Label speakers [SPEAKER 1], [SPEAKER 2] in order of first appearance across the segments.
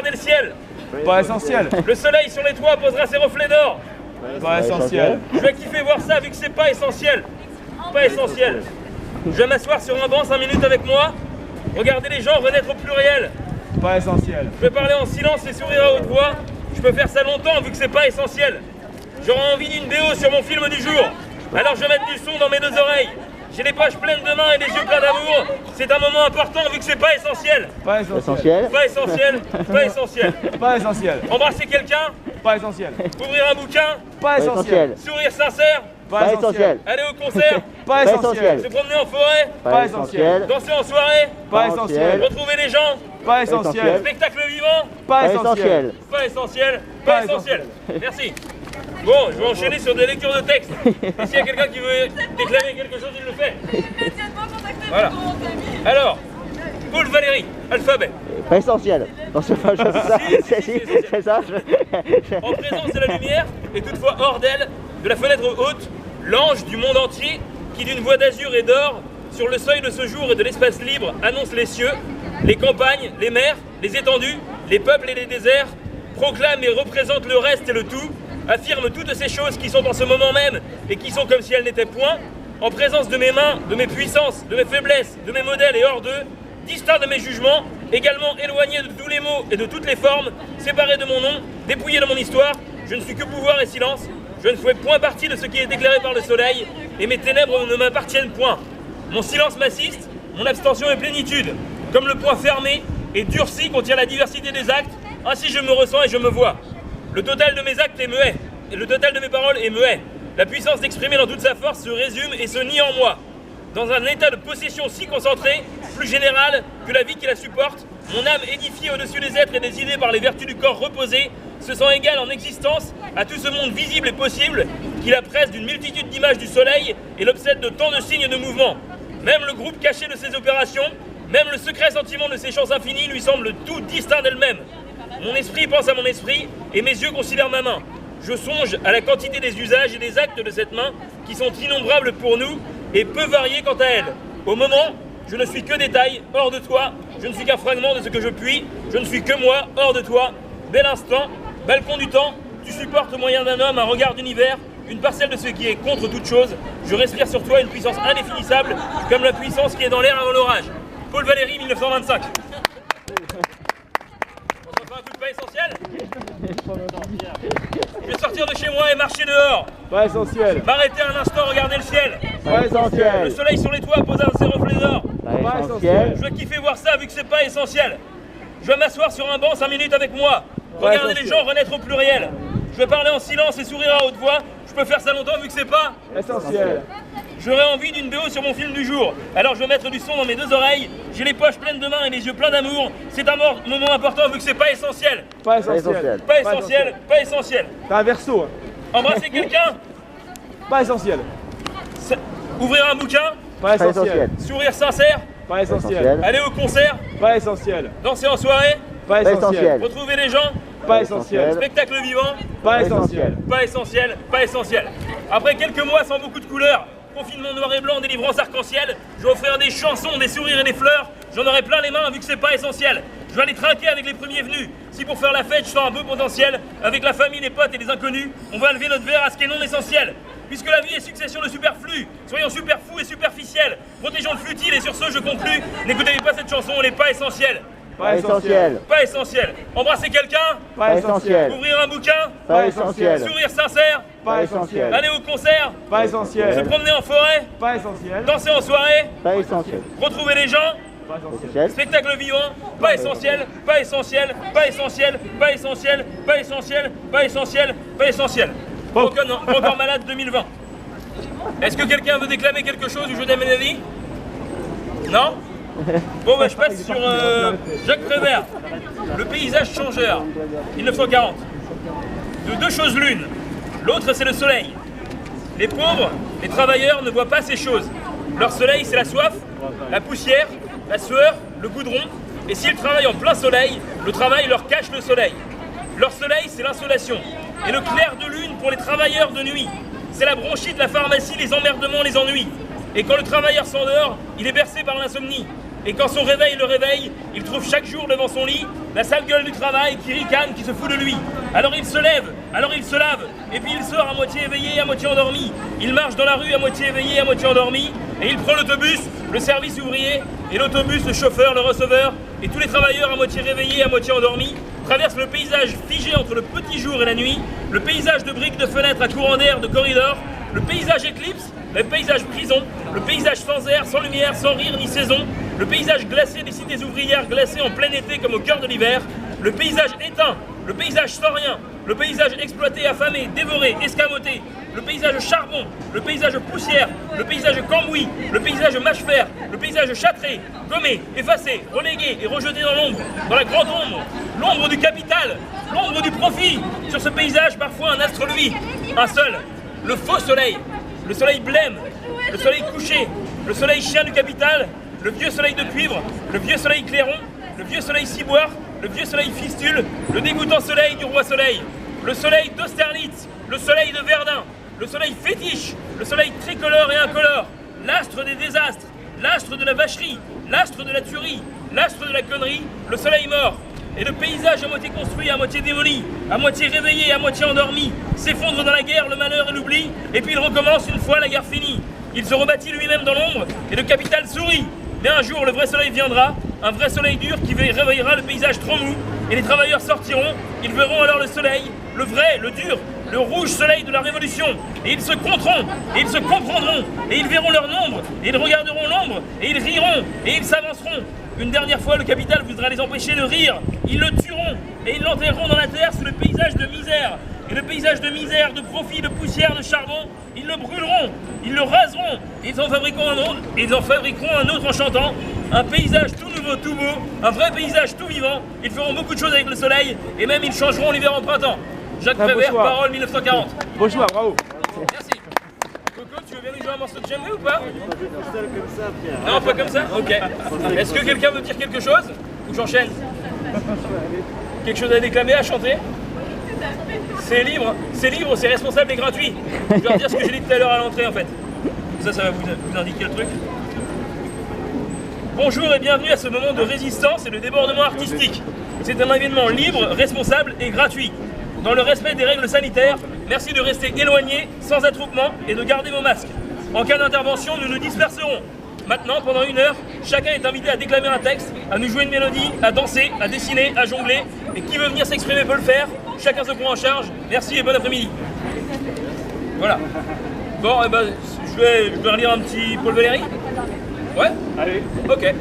[SPEAKER 1] regarder le ciel.
[SPEAKER 2] Pas essentiel.
[SPEAKER 1] Le soleil sur les toits posera ses reflets d'or.
[SPEAKER 2] Pas essentiel.
[SPEAKER 1] Je vais kiffer voir ça vu que c'est pas essentiel. Pas essentiel. Je vais m'asseoir sur un banc 5 minutes avec moi. Regarder les gens renaître au pluriel.
[SPEAKER 2] Pas essentiel.
[SPEAKER 1] Je peux parler en silence et sourire à haute voix. Je peux faire ça longtemps vu que c'est pas essentiel. J'aurai envie d'une BO sur mon film du jour. Alors je vais mettre du son dans mes 2 oreilles. J'ai les poches pleines de mains et les yeux pleins d'amour. C'est un moment important vu que c'est pas essentiel.
[SPEAKER 2] Pas essentiel.
[SPEAKER 1] Pas essentiel. Pas essentiel.
[SPEAKER 2] Pas essentiel.
[SPEAKER 1] Embrasser quelqu'un.
[SPEAKER 2] Pas essentiel.
[SPEAKER 1] Ouvrir un bouquin.
[SPEAKER 2] Pas essentiel.
[SPEAKER 1] Sourire sincère.
[SPEAKER 2] Pas essentiel.
[SPEAKER 1] Aller au concert.
[SPEAKER 2] Pas essentiel.
[SPEAKER 1] Se promener en forêt.
[SPEAKER 2] Pas essentiel.
[SPEAKER 1] Danser en soirée.
[SPEAKER 2] Pas essentiel.
[SPEAKER 1] Retrouver les gens.
[SPEAKER 2] Pas essentiel.
[SPEAKER 1] Spectacle vivant.
[SPEAKER 2] Pas essentiel.
[SPEAKER 1] Pas essentiel. Pas essentiel. Merci. Bon, je vais enchaîner sur des lectures de texte. Et s'il y a quelqu'un qui veut déclamer quelque chose, il le fait.
[SPEAKER 3] Immédiatement contacter
[SPEAKER 1] Voilà. Alors, Paul Valéry, alphabet.
[SPEAKER 4] Pas essentiel. Non, c'est pas ça. C'est ça.
[SPEAKER 1] En présence de la lumière, et toutefois hors d'elle, de la fenêtre haute, l'ange du monde entier, qui d'une voix d'azur et d'or, sur le seuil de ce jour et de l'espace libre, annonce les cieux, les campagnes, les mers, les étendues, les peuples et les déserts, proclame et représente le reste et le tout, affirme toutes ces choses qui sont en ce moment même et qui sont comme si elles n'étaient point, en présence de mes mains, de mes puissances, de mes faiblesses, de mes modèles et hors d'eux, distinct de mes jugements, également éloigné de tous les mots et de toutes les formes, séparé de mon nom, dépouillé de mon histoire, je ne suis que pouvoir et silence, je ne fais point partie de ce qui est éclairé par le soleil, et mes ténèbres ne m'appartiennent point. Mon silence m'assiste, mon abstention est plénitude, comme le poing fermé et durci contient la diversité des actes, ainsi je me ressens et je me vois. Le total de mes actes est muet, et le total de mes paroles est muet. La puissance d'exprimer dans toute sa force se résume et se nie en moi. Dans un état de possession si concentré, plus général que la vie qui la supporte, mon âme édifiée au-dessus des êtres et des idées par les vertus du corps reposé, se sent égale en existence à tout ce monde visible et possible qui la presse d'une multitude d'images du soleil et l'obsède de tant de signes de mouvement. Même le groupe caché de ses opérations, même le secret sentiment de ses champs infinis lui semble tout distinct d'elle-même. Mon esprit pense à mon esprit et mes yeux considèrent ma main. Je songe à la quantité des usages et des actes de cette main qui sont innombrables pour nous et peu variés quant à elle. Au moment, je ne suis que détail, hors de toi, je ne suis qu'un fragment de ce que je puis, je ne suis que moi, hors de toi. Bel instant, balcon du temps, tu supportes au moyen d'un homme un regard d'univers, une parcelle de ce qui est contre toute chose. Je respire sur toi une puissance indéfinissable, comme la puissance qui est dans l'air avant l'orage. Paul Valéry, 1925. On s'en fait un coup de pas essentiel ? Je vais sortir de chez moi et marcher dehors.
[SPEAKER 2] Pas essentiel.
[SPEAKER 1] M'arrêter un instant, regarder le ciel.
[SPEAKER 4] Pas essentiel.
[SPEAKER 1] Le soleil sur les toits pose ses reflets d'or.
[SPEAKER 4] Pas essentiel.
[SPEAKER 1] Je vais kiffer voir ça vu que c'est pas essentiel. Je vais m'asseoir sur un banc 5 minutes avec moi. Regarder les gens renaître au pluriel. Je vais parler en silence et sourire à haute voix. Je peux faire ça longtemps vu que c'est pas
[SPEAKER 2] Essentiel.
[SPEAKER 1] J'aurais envie d'une BO sur mon film du jour. Alors je vais mettre du son dans mes 2 oreilles. J'ai les poches pleines de mains et les yeux pleins d'amour. C'est un moment important vu que c'est pas essentiel.
[SPEAKER 2] Pas essentiel.
[SPEAKER 1] Pas essentiel, pas essentiel.
[SPEAKER 2] T'as un verso. Hein.
[SPEAKER 1] Embrasser quelqu'un.
[SPEAKER 2] Pas essentiel.
[SPEAKER 1] Ouvrir un bouquin.
[SPEAKER 2] Pas
[SPEAKER 4] Pas essentiel.
[SPEAKER 2] essentiel.
[SPEAKER 1] Sourire sincère.
[SPEAKER 2] Pas essentiel.
[SPEAKER 1] Aller au concert.
[SPEAKER 2] Pas essentiel.
[SPEAKER 1] Danser en soirée.
[SPEAKER 2] Pas
[SPEAKER 4] Pas
[SPEAKER 2] essentiel.
[SPEAKER 4] essentiel.
[SPEAKER 1] Retrouver les gens.
[SPEAKER 2] Pas essentiel.
[SPEAKER 1] Spectacle vivant.
[SPEAKER 2] Pas essentiel.
[SPEAKER 1] Pas essentiel, pas essentiel. Après quelques mois sans beaucoup de couleurs, confinement noir et blanc, délivrance arc-en-ciel, je vais offrir des chansons, des sourires et des fleurs. J'en aurai plein les mains vu que c'est pas essentiel. Je vais aller trinquer avec les premiers venus. Si pour faire la fête, je sens un beau potentiel, avec la famille, les potes et les inconnus, on va lever notre verre à ce qui est non essentiel. Puisque la vie est succession de superflus, soyons super fous et superficiels. Protégeons le futile et sur ce, je conclus. N'écoutez pas cette chanson, elle n'est pas essentielle.
[SPEAKER 4] Pas essentiel.
[SPEAKER 1] Pas essentiel. Embrasser quelqu'un.
[SPEAKER 2] Pas essentiel.
[SPEAKER 1] Ouvrir un bouquin.
[SPEAKER 4] Pas essentiel.
[SPEAKER 1] Sourire sincère.
[SPEAKER 2] Pas essentiel.
[SPEAKER 1] Aller au concert.
[SPEAKER 2] Pas
[SPEAKER 1] Se
[SPEAKER 2] essentiel.
[SPEAKER 1] promener en forêt.
[SPEAKER 2] Pas essentiel.
[SPEAKER 1] Danser en soirée.
[SPEAKER 4] Pas essentiel.
[SPEAKER 1] Retrouver les gens.
[SPEAKER 2] Pas essentiel.
[SPEAKER 4] Essentiel.
[SPEAKER 1] Spectacle vivant. Pas essentiel. Pas essentiel. Pas essentiel. Pas essentiel. Pas essentiel. Pas essentiel. Pas essentiel. Encore malade 2020. Est-ce que quelqu'un veut déclamer quelque chose du jeu d'Amenadi? Non? Bon, bah, je passe sur Jacques Prévert, Le paysage changeur, 1940. De 2 choses l'une, l'autre c'est le soleil. Les pauvres, les travailleurs ne voient pas ces choses. Leur soleil c'est la soif, la poussière, la sueur, le goudron. Et s'ils travaillent en plein soleil, le travail leur cache le soleil. Leur soleil c'est l'insolation. Et le clair de lune pour les travailleurs de nuit. C'est la bronchite, la pharmacie, les emmerdements, les ennuis. Et quand le travailleur s'endort, il est bercé par l'insomnie. Et quand son réveil le réveille, il trouve chaque jour devant son lit la sale gueule du travail qui ricane, qui se fout de lui. Alors il se lève, alors il se lave, et puis il sort à moitié éveillé, à moitié endormi. Il marche dans la rue à moitié éveillé, à moitié endormi, et il prend l'autobus, le service ouvrier, et l'autobus, le chauffeur, le receveur, et tous les travailleurs à moitié réveillés, à moitié endormis, traversent le paysage figé entre le petit jour et la nuit, le paysage de briques de fenêtres à courant d'air, de corridors, le paysage éclipse, le paysage prison, le paysage sans air, sans lumière, sans rire ni saison, le paysage glacé des cités ouvrières glacées en plein été comme au cœur de l'hiver, le paysage éteint, le paysage sans rien, le paysage exploité, affamé, dévoré, escamoté, le paysage charbon, le paysage poussière, le paysage cambouis, le paysage mâche-fer, le paysage châtré, gommé, effacé, relégué et rejeté dans l'ombre, dans la grande ombre, l'ombre du capital, l'ombre du profit. Sur ce paysage, parfois un astre lui, un seul, le faux soleil, le soleil blême, le soleil couché, le soleil chien du capital, le vieux soleil de cuivre, le vieux soleil clairon, le vieux soleil ciboire, le vieux soleil fistule, le dégoûtant soleil du roi soleil, le soleil d'Austerlitz, le soleil de Verdun, le soleil fétiche, le soleil tricolore et incolore, l'astre des désastres, l'astre de la vacherie, l'astre de la tuerie, l'astre de la connerie, le soleil mort. Et le paysage à moitié construit, à moitié démoli, à moitié réveillé, à moitié endormi, s'effondre dans la guerre, le malheur et l'oubli, et puis il recommence une fois la guerre finie. Il se rebâtit lui-même dans l'ombre, et le capital sourit. Mais un jour, le vrai soleil viendra, un vrai soleil dur qui réveillera le paysage trop mou, et les travailleurs sortiront, ils verront alors le soleil, le vrai, le dur, le rouge soleil de la révolution, et ils se compteront, et ils se comprendront, et ils verront leur nombre, et ils regarderont l'ombre, et ils riront, et ils s'avanceront. Une dernière fois, le capital voudra les empêcher de rire, ils le tueront, et ils l'enterreront dans la terre sous le paysage de misère. Et le paysage de misère, de profit, de poussière, de charbon, ils le brûleront, ils le raseront, et ils en fabriqueront un autre en chantant, un paysage tout nouveau, tout beau, un vrai paysage tout vivant. Ils feront beaucoup de choses avec le soleil, et même ils changeront l'hiver en printemps. Jacques Prévert, parole 1940.
[SPEAKER 2] Bonjour, bravo.
[SPEAKER 1] Merci. Coco, tu veux bien nous jouer un morceau de djembé ou pas? Non, pas comme ça? Ok. Est-ce que quelqu'un veut dire quelque chose? Ou j'enchaîne? Quelque chose à déclamer, à chanter? C'est libre, c'est responsable et gratuit. Je vais leur dire ce que j'ai dit tout à l'heure à l'entrée en fait. Ça va vous indiquer le truc. Bonjour et bienvenue à ce moment de résistance et de débordement artistique. C'est un événement libre, responsable et gratuit. Dans le respect des règles sanitaires, merci de rester éloignés, sans attroupement et de garder vos masques. En cas d'intervention, nous nous disperserons. Maintenant, pendant 1 heure, chacun est invité à déclamer un texte, à nous jouer une mélodie, à danser, à dessiner, à jongler. Et qui veut venir s'exprimer peut le faire. Chacun se prend en charge. Merci et bon après-midi. Voilà. Bon, eh ben, je vais relire un petit Paul Valéry. Ouais?
[SPEAKER 2] Allez.
[SPEAKER 1] Ok.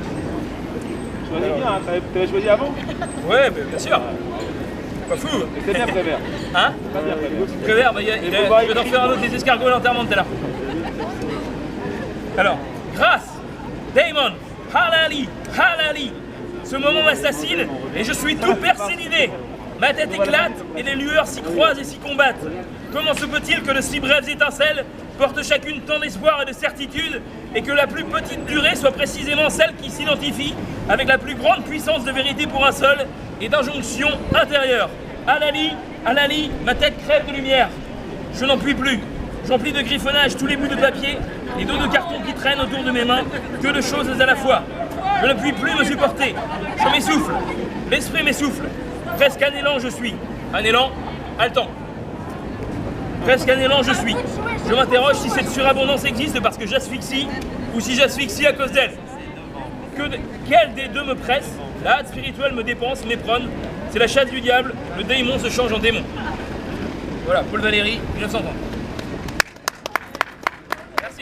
[SPEAKER 2] Choisis bien, hein. T'avais choisi avant?
[SPEAKER 1] Ouais, mais bien sûr. Pas fou.
[SPEAKER 2] C'est bien Prévert.
[SPEAKER 1] Hein?
[SPEAKER 2] Pas bien Prévert.
[SPEAKER 1] Prévert, bah, je vais t'en faire un autre des escargots à l'enterrement tout à l'heure. Alors, grâce, Damon, halali, halali. Ce moment m'assassine et je suis tout percé d'idées. Ma tête éclate et les lueurs s'y croisent et s'y combattent. Comment se peut-il que de si brèves étincelles portent chacune tant d'espoir et de certitude et que la plus petite durée soit précisément celle qui s'identifie avec la plus grande puissance de vérité pour un seul et d'injonction intérieure. Halali, halali, ma tête crève de lumière. Je n'en puis plus. J'emplis de griffonnage tous les bouts de papier et d'eau de carton qui traînent autour de mes mains, que de choses à la fois. Je ne puis plus me supporter. Je m'essouffle. L'esprit m'essouffle. Presque un élan je suis. Un élan haletant. Presque un élan je suis. Je m'interroge si cette surabondance existe parce que j'asphyxie ou si j'asphyxie à cause d'elle. Quel des deux me presse? La hâte spirituelle me dépense, m'éprône. C'est la chasse du diable. Le démon se change en démon. Voilà, Paul Valéry, 1930. Merci.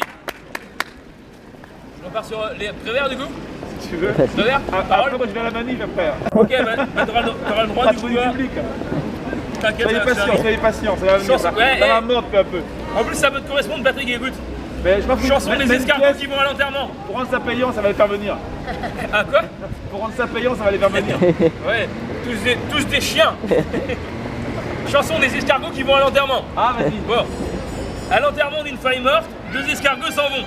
[SPEAKER 1] Je repars sur les Prévert du coup.
[SPEAKER 2] Si tu veux.
[SPEAKER 1] Prévert,
[SPEAKER 2] Après, moi je vais à la manif après.
[SPEAKER 1] Ok, bah t'auras le droit du coup.
[SPEAKER 2] Public.
[SPEAKER 1] T'inquiète,
[SPEAKER 2] Soyez patient, ça va venir. Ça va mordre peu à peu.
[SPEAKER 1] En plus, ça peut te correspondre, Patrick, écoute.
[SPEAKER 2] Mais je m'en fous.
[SPEAKER 1] Chanson des escargots qui vont à l'enterrement.
[SPEAKER 2] Pour rendre ça payant, ça va les faire venir.
[SPEAKER 1] Ah quoi?
[SPEAKER 2] Pour rendre ça payant, ça va les faire venir.
[SPEAKER 1] Ouais, tous des chiens. Chanson des escargots qui vont à l'enterrement.
[SPEAKER 2] Ah, vas-y.
[SPEAKER 1] Bon. À l'enterrement d'une feuille morte, 2 escargots s'en vont.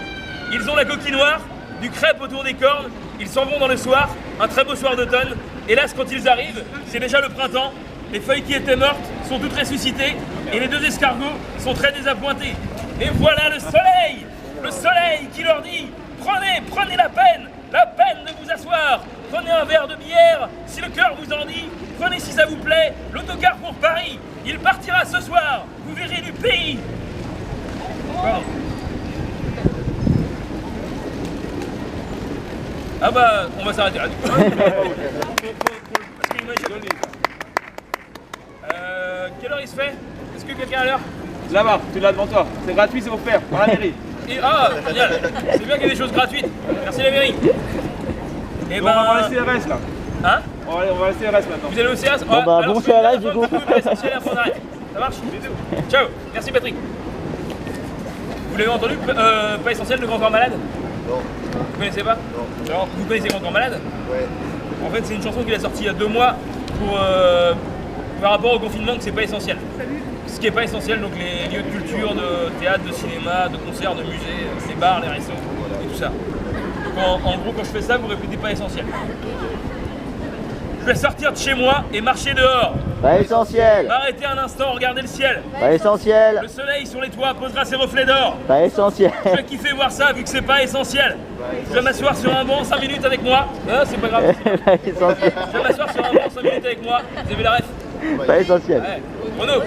[SPEAKER 1] Ils ont la coquille noire, du crêpe autour des cornes. Ils s'en vont dans le soir, un très beau soir d'automne. Hélas, quand ils arrivent, c'est déjà le printemps. Les feuilles qui étaient mortes sont toutes ressuscitées et les 2 escargots sont très désappointés. Et voilà le soleil qui leur dit « Prenez la peine la peine de vous asseoir. Prenez un verre de bière, si le cœur vous en dit. Prenez si ça vous plaît, l'autocar pour Paris. Il partira ce soir, vous verrez du pays. Pardon. Ah bah, on va s'arrêter là du coup. Quelle heure il se fait? Est-ce que quelqu'un a l'heure?
[SPEAKER 2] Là-bas, tu l'as devant toi. C'est gratuit, c'est offert par la mairie.
[SPEAKER 1] Ah, génial. C'est bien qu'il y ait des choses gratuites. Merci la mairie. Et
[SPEAKER 2] ben, on va laisser le reste là.
[SPEAKER 1] Hein?
[SPEAKER 2] On va laisser le reste maintenant.
[SPEAKER 1] Vous allez au CRS?
[SPEAKER 4] Bon bah, bon CRS du coup.
[SPEAKER 1] Essentiel, après on arrête. Ça marche? Ciao. Merci Patrick. Vous l'avez entendu? Pas essentiel, le Grand Corps Malade?
[SPEAKER 3] Non.
[SPEAKER 1] Vous connaissez pas?
[SPEAKER 3] Non.
[SPEAKER 1] Alors, vous connaissez Grand Corps Malade?
[SPEAKER 3] Ouais.
[SPEAKER 1] En fait, c'est une chanson qu'il a sortie il y a 2 mois pour, par rapport au confinement, que c'est pas essentiel. Ce qui n'est pas essentiel, donc les lieux de culture, de théâtre, de cinéma, de concerts, de musées, les bars, les restos, et tout ça. Donc en gros, quand je fais ça, vous répétez pas essentiel. Je vais sortir de chez moi et marcher dehors.
[SPEAKER 4] Pas essentiel.
[SPEAKER 1] Arrêtez un instant, regardez le ciel.
[SPEAKER 4] Pas essentiel.
[SPEAKER 1] Le soleil sur les toits posera ses reflets d'or.
[SPEAKER 4] Pas essentiel.
[SPEAKER 1] Je vais kiffer voir ça vu que c'est pas essentiel. Je vais m'asseoir sur un banc 5 minutes avec moi. Non, c'est pas grave.
[SPEAKER 4] Pas essentiel.
[SPEAKER 1] Je vais m'asseoir sur un banc 5 minutes avec moi. Vous avez la ref?
[SPEAKER 4] Pas essentiel.
[SPEAKER 1] Ouais. Renaud.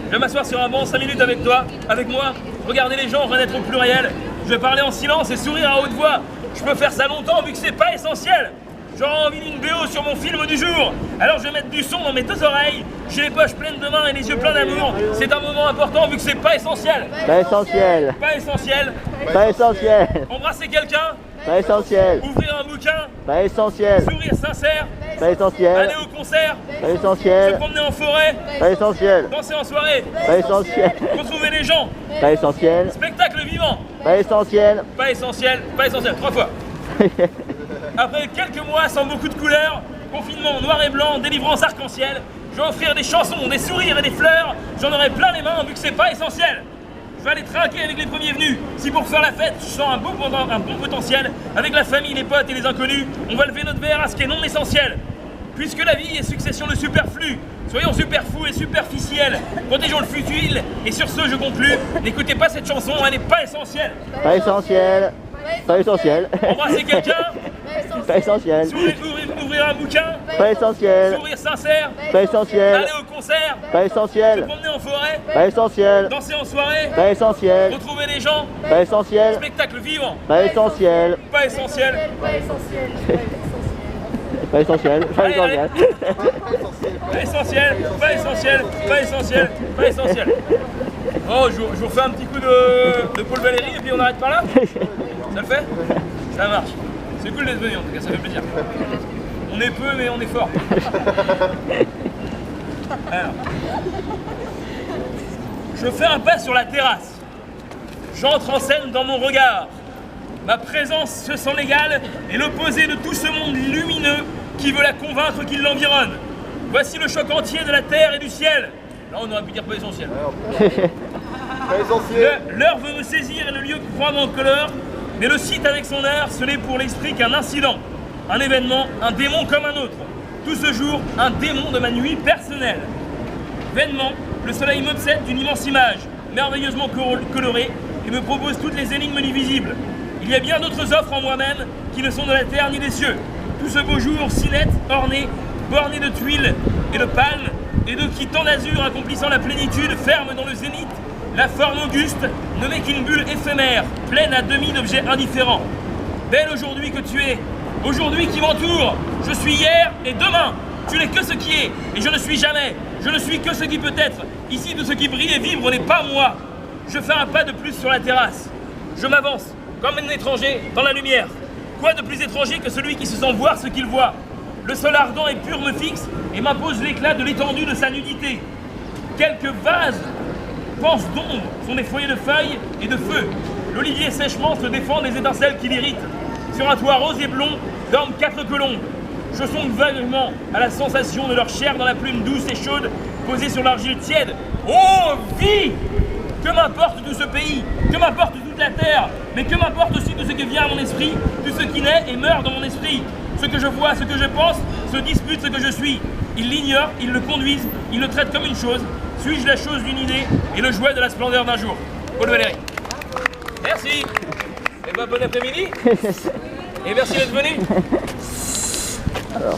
[SPEAKER 1] Je vais m'asseoir sur un banc 5 minutes avec toi, avec moi. Regardez les gens renaître au pluriel. Je vais parler en silence et sourire à haute voix. Je peux faire ça longtemps vu que c'est pas essentiel. J'aurais envie d'une BO sur mon film du jour. Alors je vais mettre du son dans mes 2 oreilles. J'ai les poches pleines de mains et les yeux pleins d'amour. C'est un moment important vu que c'est pas essentiel.
[SPEAKER 4] Pas essentiel.
[SPEAKER 1] Pas essentiel.
[SPEAKER 4] Pas essentiel.
[SPEAKER 1] Embrasser quelqu'un.
[SPEAKER 4] Pas essentiel.
[SPEAKER 1] Ouvrir un bouquin.
[SPEAKER 4] Pas essentiel.
[SPEAKER 1] Sourire sincère.
[SPEAKER 4] Pas essentiel.
[SPEAKER 1] Aller au concert.
[SPEAKER 4] Pas
[SPEAKER 1] Se
[SPEAKER 4] essentiel.
[SPEAKER 1] promener en forêt.
[SPEAKER 4] Pas essentiel.
[SPEAKER 1] Danser en soirée.
[SPEAKER 4] Pas essentiel.
[SPEAKER 1] Retrouver les gens.
[SPEAKER 4] Pas essentiel.
[SPEAKER 1] Spectacle vivant.
[SPEAKER 4] Pas essentiel.
[SPEAKER 1] Pas essentiel. Pas essentiel. 3 fois. Après quelques mois sans beaucoup de couleurs, confinement noir et blanc, délivrance arc-en-ciel, je vais offrir des chansons, des sourires et des fleurs, j'en aurai plein les mains vu que c'est pas essentiel. Je vais aller trinquer avec les premiers venus. Si pour faire la fête, je sens un bon potentiel, avec la famille, les potes et les inconnus, on va lever notre verre à ce qui est non essentiel. Puisque la vie est succession de superflus, soyons super fous et superficiels, protégeons le futile, et sur ce je conclus, n'écoutez pas cette chanson, elle n'est pas essentielle.
[SPEAKER 4] Pas essentiel. Pas essentiel.
[SPEAKER 1] Embrasser quelqu'un.
[SPEAKER 4] Pas essentiel.
[SPEAKER 1] Ouvrir un bouquin.
[SPEAKER 4] Pas essentiel.
[SPEAKER 1] Sourire sincère.
[SPEAKER 4] Pas essentiel.
[SPEAKER 1] Aller au concert.
[SPEAKER 4] Pas
[SPEAKER 1] Se
[SPEAKER 4] essentiel.
[SPEAKER 1] promener en forêt.
[SPEAKER 4] Pas essentiel.
[SPEAKER 1] Danser en soirée.
[SPEAKER 4] Pas essentiel.
[SPEAKER 1] Retrouver les gens.
[SPEAKER 4] Pas essentiel.
[SPEAKER 1] Spectacle vivant.
[SPEAKER 4] Pas essentiel.
[SPEAKER 1] Pas essentiel.
[SPEAKER 4] Pas essentiel. Pas
[SPEAKER 1] Allez, allez.
[SPEAKER 4] essentiel.
[SPEAKER 1] Pas essentiel. Pas essentiel. Pas essentiel. Pas essentiel. Oh, je vous refais un petit coup de Paul Valéry et puis on arrête par là. Ça le fait? Ça marche. C'est cool d'être venu en tout cas, ça fait plaisir. On est peu mais on est fort. Alors. Je fais un pas sur la terrasse. J'entre en scène dans mon regard. Ma présence se sent légale et l'opposé de tout ce monde lumineux qui veut la convaincre qu'il l'environne. Voici le choc entier de la terre et du ciel. Là on aurait pu dire pas essentiel.
[SPEAKER 3] Pas essentiel.
[SPEAKER 1] L'heure veut me saisir et le lieu croit mon colère. Mais le site avec son heure, ce n'est pour l'esprit qu'un incident, un événement, un démon comme un autre. Tout ce jour, un démon de ma nuit personnelle. Vainement, le soleil m'obsède d'une immense image, merveilleusement colorée, et me propose toutes les énigmes visibles. Il y a bien d'autres offres en moi-même qui ne sont de la terre ni des cieux. Tout ce beau jour, si net, orné, borné de tuiles et de palmes, et de qui tant d'azur accomplissant la plénitude ferme dans le zénith. La forme auguste ne m'est qu'une bulle éphémère, pleine à demi d'objets indifférents. Belle aujourd'hui que tu es, aujourd'hui qui m'entoure, je suis hier et demain. Tu n'es que ce qui est, et je ne suis jamais. Je ne suis que ce qui peut être. Ici, de ce qui brille et vibre n'est pas moi. Je fais un pas de plus sur la terrasse. Je m'avance, comme un étranger, dans la lumière. Quoi de plus étranger que celui qui se sent voir ce qu'il voit? Le sol ardent et pur me fixe et m'impose l'éclat de l'étendue de sa nudité. Quelques vases pensent d'ombre sont des foyers de feuilles et de feu. L'olivier sèchement se défend des étincelles qui l'irritent. Sur un toit rose et blond dorment 4 colombes. Je sonde vaguement à la sensation de leur chair dans la plume douce et chaude posée sur l'argile tiède. Oh, vie! Que m'importe tout ce pays, que m'importe toute la terre, mais que m'importe aussi tout ce qui vient à mon esprit, tout ce qui naît et meurt dans mon esprit. Ce que je vois, ce que je pense, se dispute ce que je suis. Ils l'ignorent, ils le conduisent, ils le traitent comme une chose. Suis-je la chose d'une idée et le jouet de la splendeur d'un jour? Paul Valéry. Merci. Et ben bon après-midi. Et merci d'être venu.
[SPEAKER 4] Alors,